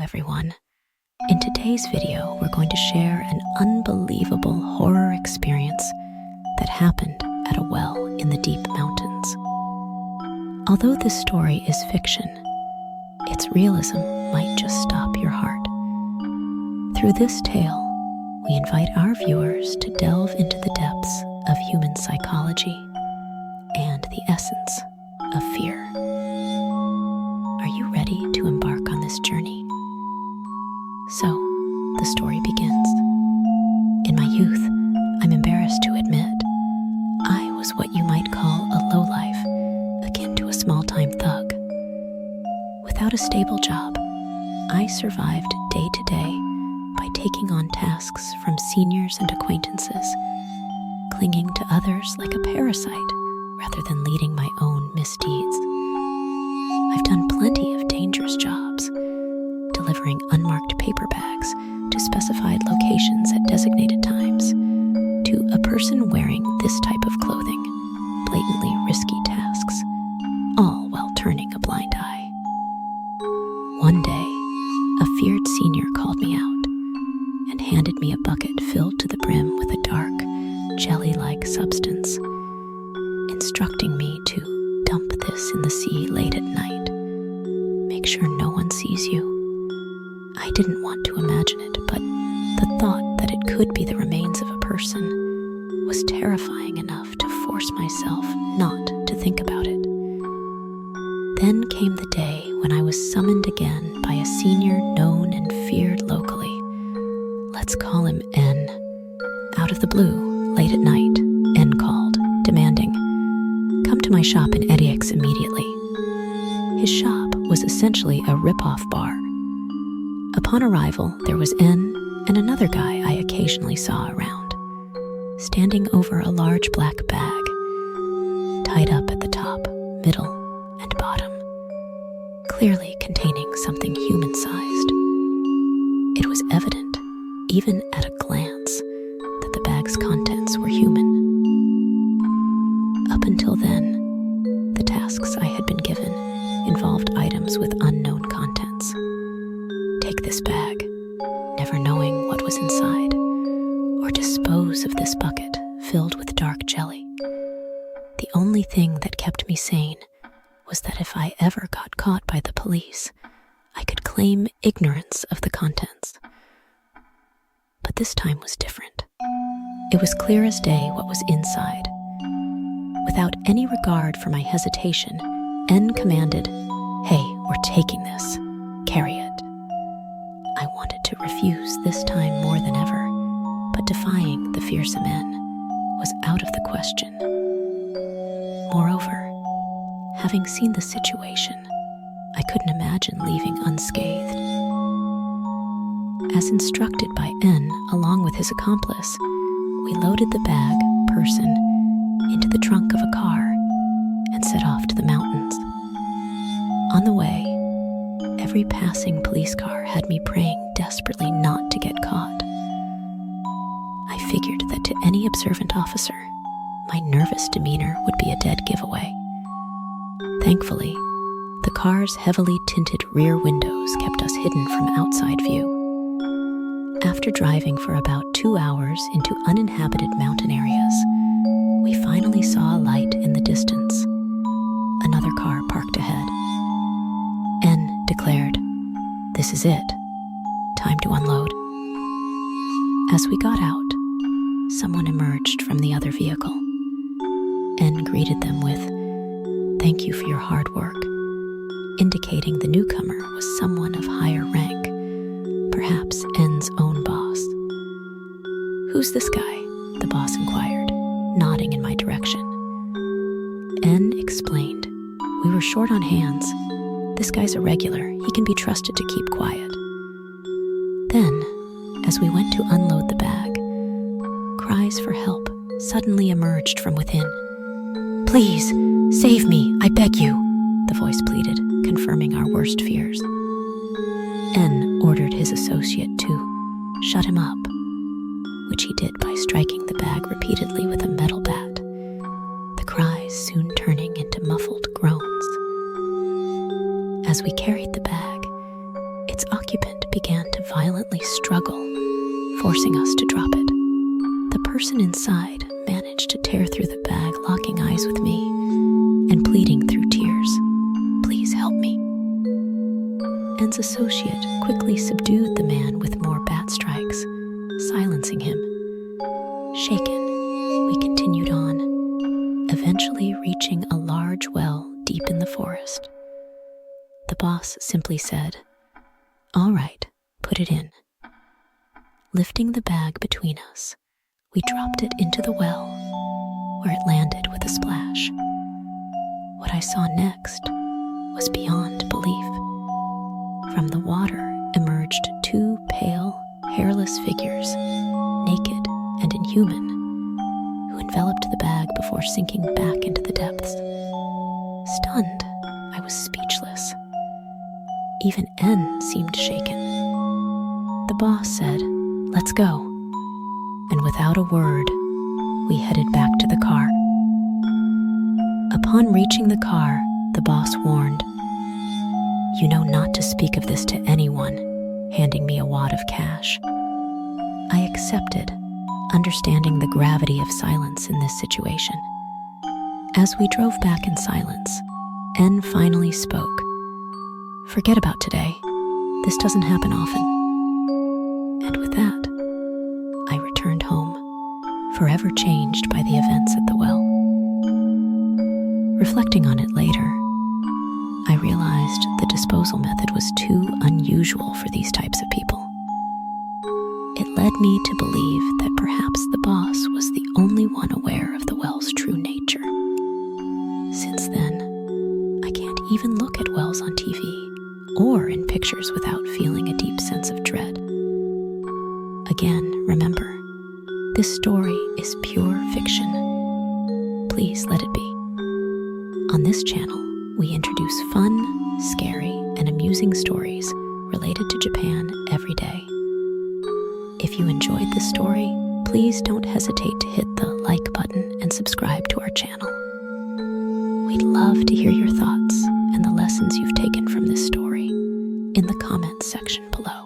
everyone. In today's video, we're going to share an unbelievable horror experience that happened at a well in the deep mountains. Although this story is fiction, its realism might just stop your heart. Through this tale, we invite our viewers to delve into the depths of human psychology and the essence of fear. Are you ready to embark on this journey? So, the story begins. In my youth, I'm embarrassed to admit, I was what you might call a lowlife, akin to a small-time thug. Without a stable job, I survived day to day by taking on tasks from seniors and acquaintances, clinging to others like a parasite rather than leading my own misdeeds. I've done plenty of dangerous jobs, delivering unmarked paper bags to specified locations at designated times, to a person wearing this type of clothing, blatantly risky tasks, all while turning a blind eye. One day, a feared senior called me out and handed me a bucket filled to the brim with a dark, jelly-like substance, instructing me to dump this in the sea late at night. Make sure no one sees you. I didn't want to imagine it, but the thought that it could be the remains of a person was terrifying enough to force myself not to think about it. Then came the day when I was summoned again by a senior known and feared locally. Let's call him N. Out of the blue, late at night, N called, demanding, "Come to my shop in Edix immediately." His shop was essentially a rip-off bar. Upon arrival, there was N and another guy I occasionally saw around, standing over a large black bag, tied up at the top, middle, and bottom, clearly containing something human-sized. It was evident, even at a glance, that the bag's contents were human. Up until then, the tasks I had been given involved items with unknown contents. Take this bag, never knowing what was inside, or dispose of this bucket filled with dark jelly. The only thing that kept me sane was that if I ever got caught by the police, I could claim ignorance of the contents. But this time was different. It was clear as day what was inside. Without any regard for my hesitation, N commanded, "Hey, we're taking this. Carry it." I wanted to refuse this time more than ever, but defying the fearsome N was out of the question. Moreover, having seen the situation, I couldn't imagine leaving unscathed. As instructed by N along with his accomplice, we loaded the bag, person, into the trunk of a car and set off to the mountains. On the way, every passing police car had me praying desperately not to get caught. I figured that to any observant officer, my nervous demeanor would be a dead giveaway. Thankfully, the car's heavily tinted rear windows kept us hidden from outside view. After driving for about 2 hours into uninhabited mountain areas, we finally saw a light in the distance. Another car parked ahead. N declared, "This is it. Time to unload." As we got out, someone emerged from the other vehicle. N greeted them with, "Thank you for your hard work," indicating the newcomer was someone of higher rank, perhaps N's own boss. "Who's this guy?" the boss inquired, nodding in my direction. N explained, "We were short on hands. This guy's a regular. He can be trusted to keep quiet." Then, as we went to unload the bag, cries for help suddenly emerged from within. "Please, save me, I beg you," the voice pleaded, confirming our worst fears. N ordered his associate to shut him up, which he did by striking the bag repeatedly with a metal bat, the cries soon turning into muffled groans. As we carried the bag, its occupant bag began to violently struggle, forcing us to drop it. The person inside managed to tear through the bag, locking eyes with me and pleading through tears, "Please help me." Ann's associate quickly subdued the man with more bat strikes, silencing him. Shaken, we continued on, eventually reaching a large well deep in the forest. The boss simply said, "All right, put it in." Lifting the bag between us, we dropped it into the well, where it landed with a splash. What I saw next was beyond belief. From the water emerged two pale, hairless figures, naked and inhuman, who enveloped the bag before sinking back into the depths. Stunned, I was speechless. Even N seemed shaken. The boss said, "Let's go." And without a word, we headed back to the car. Upon reaching the car, the boss warned, "You know not to speak of this to anyone," handing me a wad of cash. I accepted, understanding the gravity of silence in this situation. As we drove back in silence, N finally spoke. "Forget about today. This doesn't happen often." And with that, I returned home, forever changed by the events at the well. Reflecting on it later, I realized the disposal method was too unusual for these types of people. It led me to believe that perhaps the boss was the only one aware of the well's true nature. Since then, I can't even look at wells on TV or in pictures without feeling a deep sense of dread. Again, remember, this story is pure fiction. Please let it be. On this channel, we introduce fun, scary, and amusing stories related to Japan every day. If you enjoyed this story, please don't hesitate to hit the like button and subscribe to our channel. We'd love to hear your thoughts and the lessons you've taken from this story in the comments section below.